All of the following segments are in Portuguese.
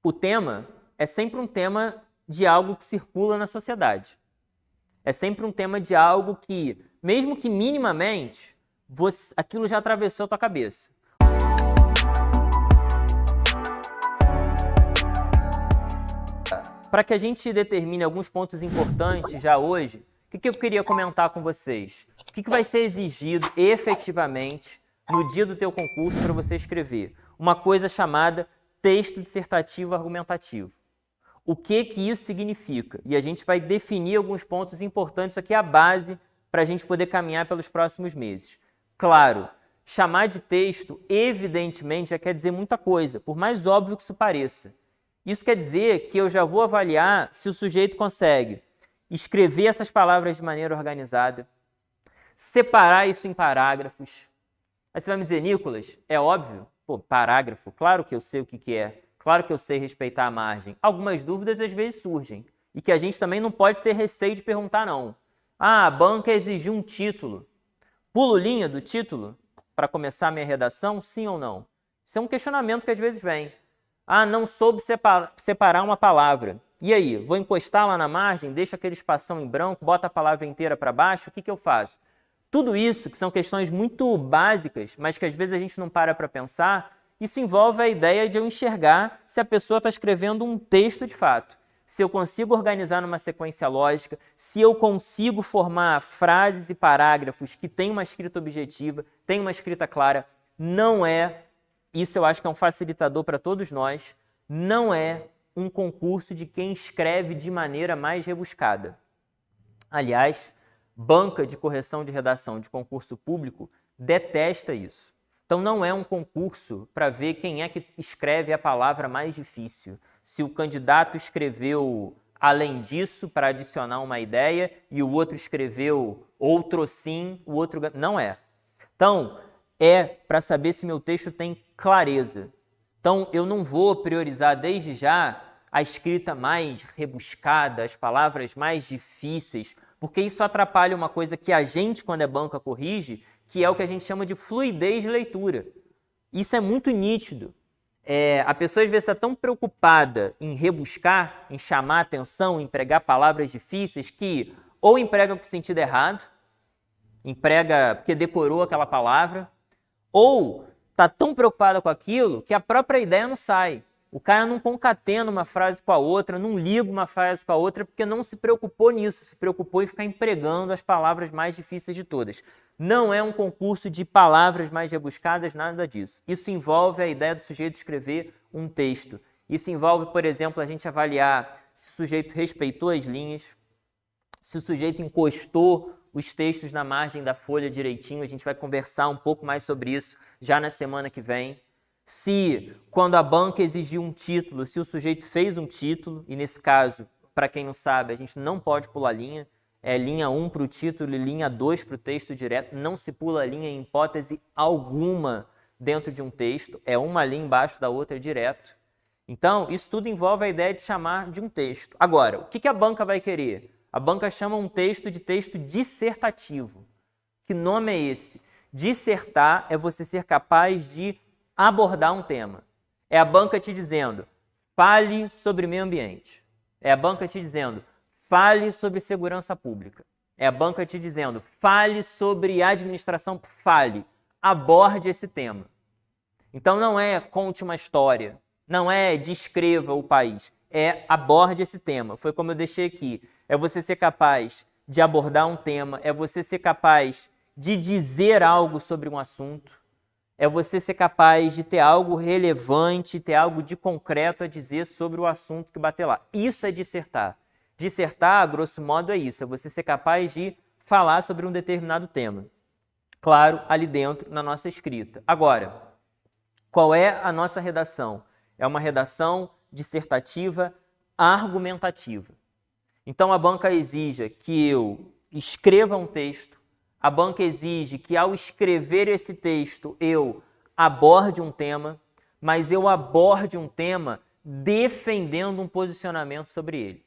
o tema é sempre um tema de algo que circula na sociedade. É sempre um tema de algo que, mesmo que minimamente, aquilo já atravessou a tua cabeça. Para que a gente determine alguns pontos importantes já hoje, o que eu queria comentar com vocês? O que vai ser exigido efetivamente no dia do teu concurso para você escrever? Uma coisa chamada texto dissertativo argumentativo. O que isso significa? E a gente vai definir alguns pontos importantes, isso aqui é a base para a gente poder caminhar pelos próximos meses. Claro, chamar de texto, evidentemente, já quer dizer muita coisa, por mais óbvio que isso pareça. Isso quer dizer que eu já vou avaliar se o sujeito consegue escrever essas palavras de maneira organizada, separar isso em parágrafos. Aí você vai me dizer, Nicolas, é óbvio? Pô, parágrafo, claro que eu sei o que é. Claro que eu sei respeitar a margem. Algumas dúvidas às vezes surgem e que a gente também não pode ter receio de perguntar, não. Ah, a banca exigiu um título. Pulo linha do título para começar a minha redação? Sim ou não? Isso é um questionamento que às vezes vem. Ah, não soube separar uma palavra. E aí, vou encostar lá na margem, deixo aquele espação em branco, boto a palavra inteira para baixo, o que eu faço? Tudo isso, que são questões muito básicas, mas que às vezes a gente não para pensar, isso envolve a ideia de eu enxergar se a pessoa está escrevendo um texto de fato. Se eu consigo organizar numa sequência lógica, se eu consigo formar frases e parágrafos que têm uma escrita objetiva, têm uma escrita clara, não é, isso eu acho que é um facilitador para todos nós, não é um concurso de quem escreve de maneira mais rebuscada. Aliás, banca de correção de redação de concurso público detesta isso. Então, não é um concurso para ver quem é que escreve a palavra mais difícil. Se o candidato escreveu além disso para adicionar uma ideia e o outro escreveu outro sim, o outro... Não é. Então, é para saber se meu texto tem clareza. Então, eu não vou priorizar desde já a escrita mais rebuscada, as palavras mais difíceis, porque isso atrapalha uma coisa que a gente, quando é banca, corrige, que é o que a gente chama de fluidez de leitura. Isso é muito nítido. A pessoa, às vezes, está tão preocupada em rebuscar, em chamar a atenção, em empregar palavras difíceis, que ou emprega com o sentido errado, emprega porque decorou aquela palavra, ou está tão preocupada com aquilo que a própria ideia não sai. O cara não concatena uma frase com a outra, não liga uma frase com a outra, porque não se preocupou nisso, se preocupou em ficar empregando as palavras mais difíceis de todas. Não é um concurso de palavras mais rebuscadas, nada disso. Isso envolve a ideia do sujeito escrever um texto. Isso envolve, por exemplo, a gente avaliar se o sujeito respeitou as linhas, se o sujeito encostou os textos na margem da folha direitinho. A gente vai conversar um pouco mais sobre isso já na semana que vem. Se, quando a banca exigiu um título, se o sujeito fez um título, e nesse caso, para quem não sabe, a gente não pode pular linha, é linha 1 para o título e linha 2 para o texto direto, não se pula linha em hipótese alguma dentro de um texto, é uma linha embaixo da outra direto. Então, isso tudo envolve a ideia de chamar de um texto. Agora, o que a banca vai querer? A banca chama um texto de texto dissertativo. Que nome é esse? Dissertar é você ser capaz de abordar um tema. É a banca te dizendo, fale sobre meio ambiente. É a banca te dizendo, fale sobre segurança pública. É a banca te dizendo, fale sobre administração, aborde esse tema. Então não é conte uma história, não é descreva o país, é aborde esse tema. Foi como eu deixei aqui. É você ser capaz de abordar um tema, é você ser capaz de dizer algo sobre um assunto, é você ser capaz de ter algo relevante, ter algo de concreto a dizer sobre o assunto que bater lá. Isso é dissertar. Dissertar, a grosso modo, é isso. É você ser capaz de falar sobre um determinado tema. Claro, ali dentro, na nossa escrita. Agora, qual é a nossa redação? É uma redação dissertativa argumentativa. Então, a banca exige que eu escreva um texto, a banca exige que, ao escrever esse texto, eu aborde um tema, mas eu aborde um tema defendendo um posicionamento sobre ele.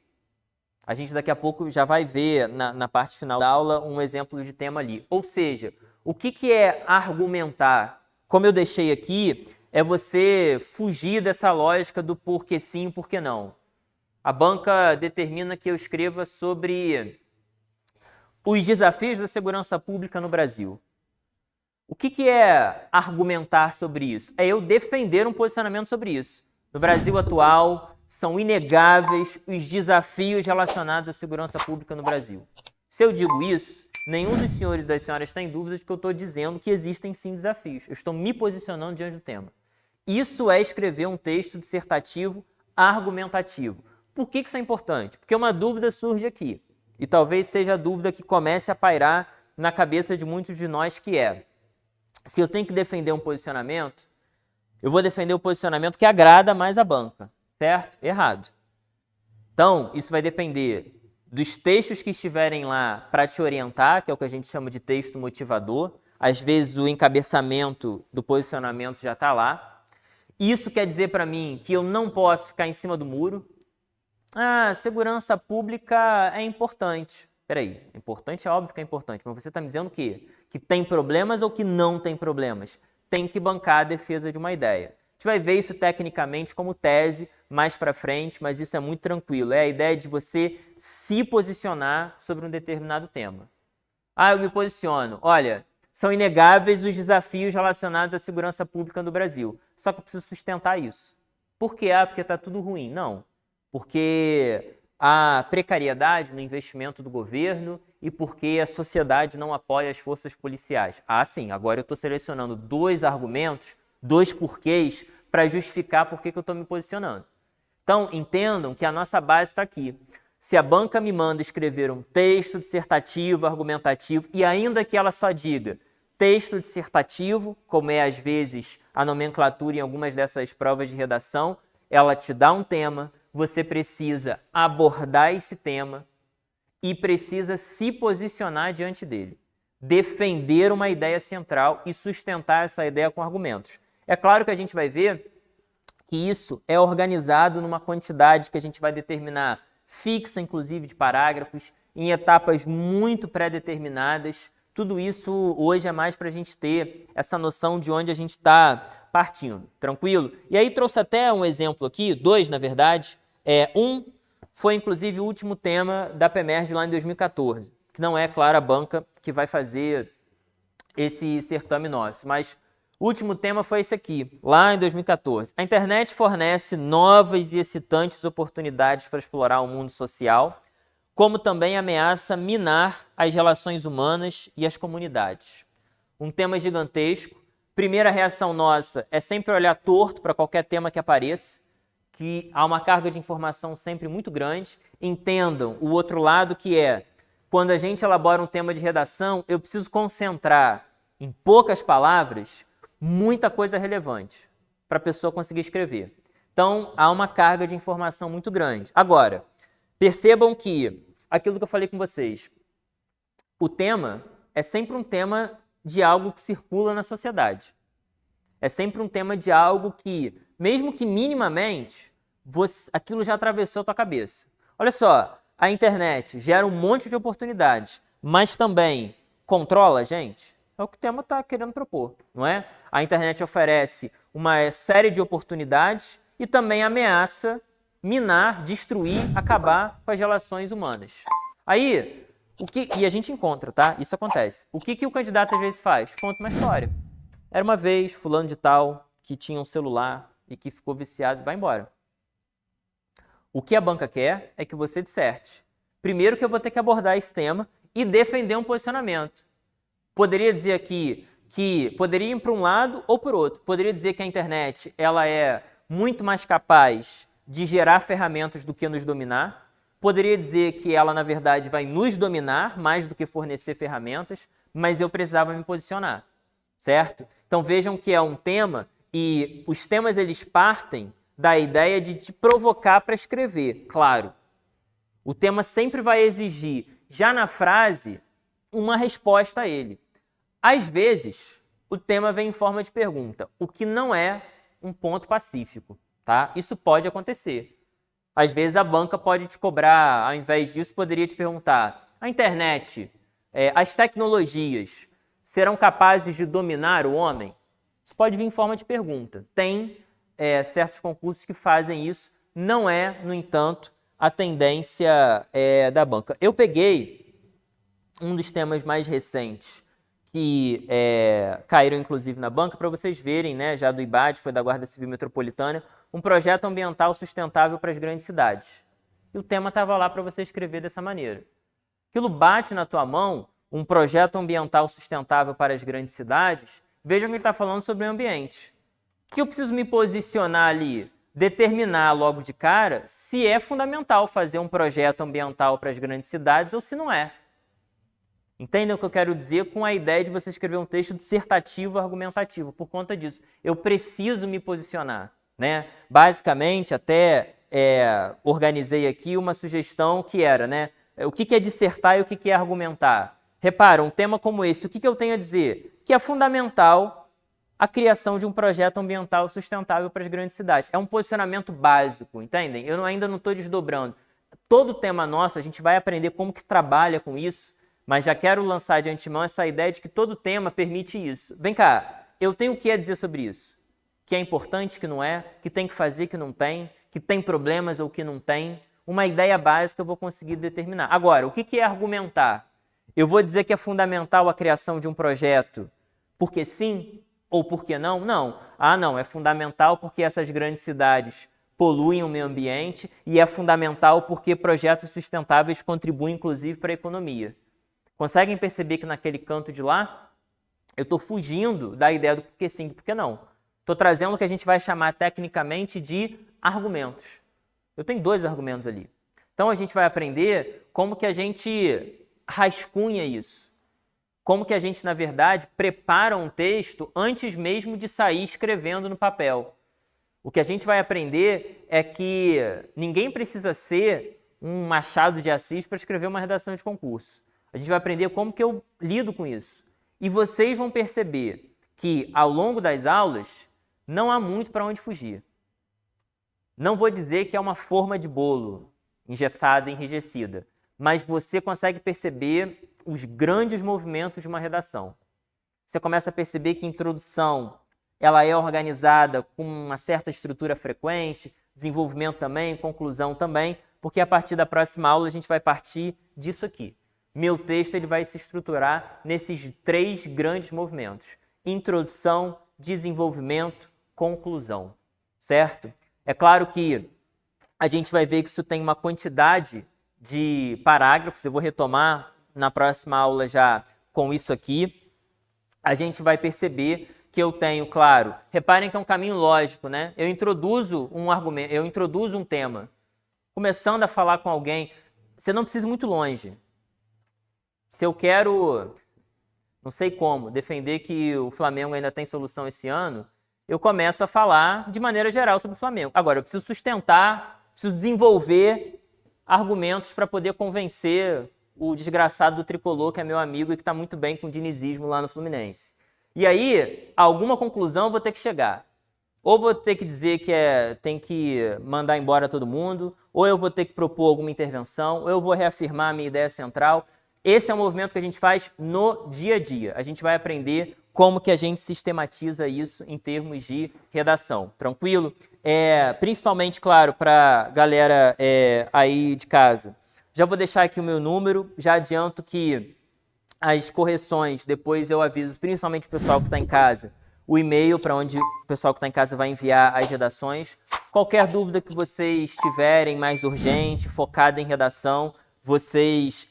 A gente daqui a pouco já vai ver na parte final da aula um exemplo de tema ali. Ou seja, o que é argumentar? Como eu deixei aqui, é você fugir dessa lógica do porquê sim e porquê não. A banca determina que eu escreva sobre os desafios da segurança pública no Brasil. O que é argumentar sobre isso? É eu defender um posicionamento sobre isso. No Brasil atual, são inegáveis os desafios relacionados à segurança pública no Brasil. Se eu digo isso, nenhum dos senhores e das senhoras tem dúvida de que eu estou dizendo que existem sim desafios. Eu estou me posicionando diante do tema. Isso é escrever um texto dissertativo argumentativo. Por que isso é importante? Porque uma dúvida surge aqui. E talvez seja a dúvida que comece a pairar na cabeça de muitos de nós, que é: se eu tenho que defender um posicionamento, eu vou defender o posicionamento que agrada mais a banca, certo? Errado. Então, isso vai depender dos textos que estiverem lá para te orientar, que é o que a gente chama de texto motivador. Às vezes o encabeçamento do posicionamento já está lá. Isso quer dizer para mim que eu não posso ficar em cima do muro. Ah, segurança pública é importante. Peraí, importante é óbvio que é importante, mas você está me dizendo o quê? Que tem problemas ou que não tem problemas? Tem que bancar a defesa de uma ideia. A gente vai ver isso tecnicamente como tese mais para frente, mas isso é muito tranquilo. É a ideia de você se posicionar sobre um determinado tema. Ah, eu me posiciono. Olha, são inegáveis os desafios relacionados à segurança pública no Brasil. Só que eu preciso sustentar isso. Por quê? Ah, porque está tudo ruim. Não. Porque a precariedade no investimento do governo e porque a sociedade não apoia as forças policiais. Ah, sim, agora eu estou selecionando 2 argumentos, 2 porquês para justificar por que eu estou me posicionando. Então, entendam que a nossa base está aqui. Se a banca me manda escrever um texto dissertativo, argumentativo, e ainda que ela só diga texto dissertativo, como é às vezes a nomenclatura em algumas dessas provas de redação, ela te dá um tema, você precisa abordar esse tema e precisa se posicionar diante dele. Defender uma ideia central e sustentar essa ideia com argumentos. É claro que a gente vai ver que isso é organizado numa quantidade que a gente vai determinar, fixa inclusive de parágrafos, em etapas muito pré-determinadas. Tudo isso hoje é mais para a gente ter essa noção de onde a gente está partindo, tranquilo? E aí trouxe até um exemplo aqui, 2 na verdade. Um foi inclusive o último tema da PEMERGE lá em 2014, que não é, claro, a banca que vai fazer esse certame nosso, mas o último tema foi esse aqui, lá em 2014. A internet fornece novas e excitantes oportunidades para explorar o mundo social, como também ameaça minar as relações humanas e as comunidades. Um tema gigantesco. Primeira reação nossa é sempre olhar torto para qualquer tema que apareça, que há uma carga de informação sempre muito grande. Entendam o outro lado, que é, quando a gente elabora um tema de redação, eu preciso concentrar em poucas palavras muita coisa relevante para a pessoa conseguir escrever. Então, há uma carga de informação muito grande. Agora, percebam que, aquilo que eu falei com vocês, o tema é sempre um tema de algo que circula na sociedade. É sempre um tema de algo que, mesmo que minimamente, aquilo já atravessou a tua cabeça. Olha só, a internet gera um monte de oportunidades, mas também controla a gente? É o que o tema está querendo propor, não é? A internet oferece uma série de oportunidades e também ameaça minar, destruir, acabar com as relações humanas. Aí, e a gente encontra, tá? Isso acontece. O que o candidato às vezes faz? Conta uma história. Era uma vez fulano de tal que tinha um celular e que ficou viciado e vai embora. O que a banca quer é que você disserte. Primeiro que eu vou ter que abordar esse tema e defender um posicionamento. Poderia dizer aqui que poderia ir para um lado ou para o outro. Poderia dizer que a internet ela é muito mais capaz de gerar ferramentas do que nos dominar. Poderia dizer que ela, na verdade, vai nos dominar mais do que fornecer ferramentas, mas eu precisava me posicionar, certo? Então vejam que é um tema e os temas eles partem da ideia de te provocar para escrever, claro. O tema sempre vai exigir, já na frase, uma resposta a ele. Às vezes, o tema vem em forma de pergunta, o que não é um ponto pacífico, tá? Isso pode acontecer. Às vezes a banca pode te cobrar, ao invés disso, poderia te perguntar, a internet, as tecnologias serão capazes de dominar o homem? Isso pode vir em forma de pergunta. Tem certos concursos que fazem isso, não é, no entanto, a tendência da banca. Eu peguei um dos temas mais recentes que caíram, inclusive, na banca, para vocês verem, né, já do IBAD, foi da Guarda Civil Metropolitana, um projeto ambiental sustentável para as grandes cidades. E o tema estava lá para você escrever dessa maneira. Aquilo bate na tua mão, um projeto ambiental sustentável para as grandes cidades, vejam que ele está falando sobre o ambiente. O que eu preciso me posicionar ali? Determinar logo de cara se é fundamental fazer um projeto ambiental para as grandes cidades ou se não é. Entendem o que eu quero dizer com a ideia de você escrever um texto dissertativo argumentativo? Por conta disso, eu preciso me posicionar, né? Basicamente, até organizei aqui uma sugestão que era, né? O que é dissertar e o que é argumentar? Repara, um tema como esse, o que eu tenho a dizer? Que é fundamental a criação de um projeto ambiental sustentável para as grandes cidades. É um posicionamento básico, entendem? Eu ainda não estou desdobrando. Todo tema nosso, a gente vai aprender como que trabalha com isso, mas já quero lançar de antemão essa ideia de que todo tema permite isso. Vem cá, eu tenho o que a dizer sobre isso? Que é importante, que não é? Que tem que fazer, que não tem? Que tem problemas ou que não tem? Uma ideia básica eu vou conseguir determinar. Agora, o que é argumentar? Eu vou dizer que é fundamental a criação de um projeto porque sim ou porque não? Não. Não, é fundamental porque essas grandes cidades poluem o meio ambiente e é fundamental porque projetos sustentáveis contribuem, inclusive, para a economia. Conseguem perceber que naquele canto de lá, eu estou fugindo da ideia do porque sim e porque não. Estou trazendo o que a gente vai chamar tecnicamente de argumentos. Eu tenho 2 argumentos ali. Então, a gente vai aprender como que a gente rascunha isso. Como que a gente, na verdade, prepara um texto antes mesmo de sair escrevendo no papel. O que a gente vai aprender é que ninguém precisa ser um Machado de Assis para escrever uma redação de concurso. A gente vai aprender como que eu lido com isso. E vocês vão perceber que, ao longo das aulas, não há muito para onde fugir. Não vou dizer que é uma forma de bolo, engessada, enrijecida, mas você consegue perceber os grandes movimentos de uma redação. Você começa a perceber que a introdução ela é organizada com uma certa estrutura frequente, desenvolvimento também, conclusão também, porque a partir da próxima aula a gente vai partir disso aqui. Meu texto ele vai se estruturar nesses 3 grandes movimentos: introdução, desenvolvimento, conclusão, certo? É claro que a gente vai ver que isso tem uma quantidade de parágrafos, eu vou retomar na próxima aula já com isso aqui. A gente vai perceber que eu tenho, claro, reparem que é um caminho lógico, né? Eu introduzo um argumento, eu introduzo um tema, começando a falar com alguém, você não precisa ir muito longe. Se eu quero, não sei como, defender que o Flamengo ainda tem solução esse ano, eu começo a falar de maneira geral sobre o Flamengo. Agora, eu preciso sustentar, preciso desenvolver argumentos para poder convencer o desgraçado do tricolor, que é meu amigo e que está muito bem com o dinizismo lá no Fluminense. E aí, alguma conclusão eu vou ter que chegar. Ou vou ter que dizer que tem que mandar embora todo mundo, ou eu vou ter que propor alguma intervenção, ou eu vou reafirmar a minha ideia central. Esse é um movimento que a gente faz no dia a dia. A gente vai aprender como que a gente sistematiza isso em termos de redação. Tranquilo? Principalmente, claro, para a galera aí de casa. Já vou deixar aqui o meu número, já adianto que as correções, depois eu aviso, principalmente o pessoal que está em casa, o e-mail para onde o pessoal que está em casa vai enviar as redações. Qualquer dúvida que vocês tiverem mais urgente, focada em redação, vocês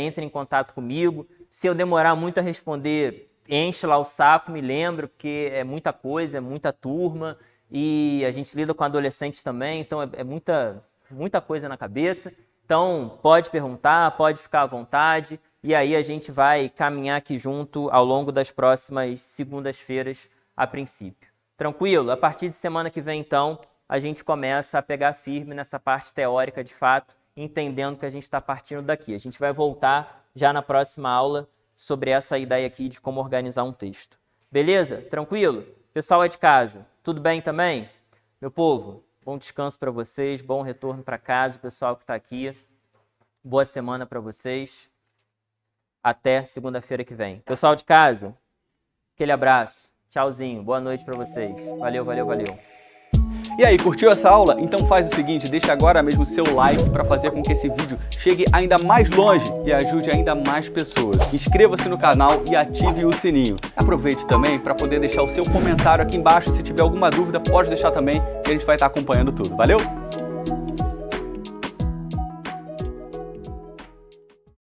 entrem em contato comigo. Se eu demorar muito a responder, enche lá o saco, me lembra, porque é muita coisa, é muita turma, e a gente lida com adolescentes também, então é muita coisa na cabeça. Então, pode perguntar, pode ficar à vontade, e aí a gente vai caminhar aqui junto ao longo das próximas segundas-feiras, a princípio. Tranquilo? A partir de semana que vem, então, a gente começa a pegar firme nessa parte teórica, de fato, entendendo que a gente está partindo daqui. A gente vai voltar já na próxima aula sobre essa ideia aqui de como organizar um texto. Beleza? Tranquilo? Pessoal é de casa, tudo bem também? Meu povo, bom descanso para vocês, bom retorno para casa, o pessoal que está aqui. Boa semana para vocês. Até segunda-feira que vem. Pessoal de casa, aquele abraço. Tchauzinho, boa noite para vocês. Valeu, valeu, valeu. E aí, curtiu essa aula? Então faz o seguinte, deixa agora mesmo o seu like para fazer com que esse vídeo chegue ainda mais longe e ajude ainda mais pessoas. Inscreva-se no canal e ative o sininho. Aproveite também para poder deixar o seu comentário aqui embaixo. Se tiver alguma dúvida, pode deixar também, que a gente vai estar acompanhando tudo. Valeu?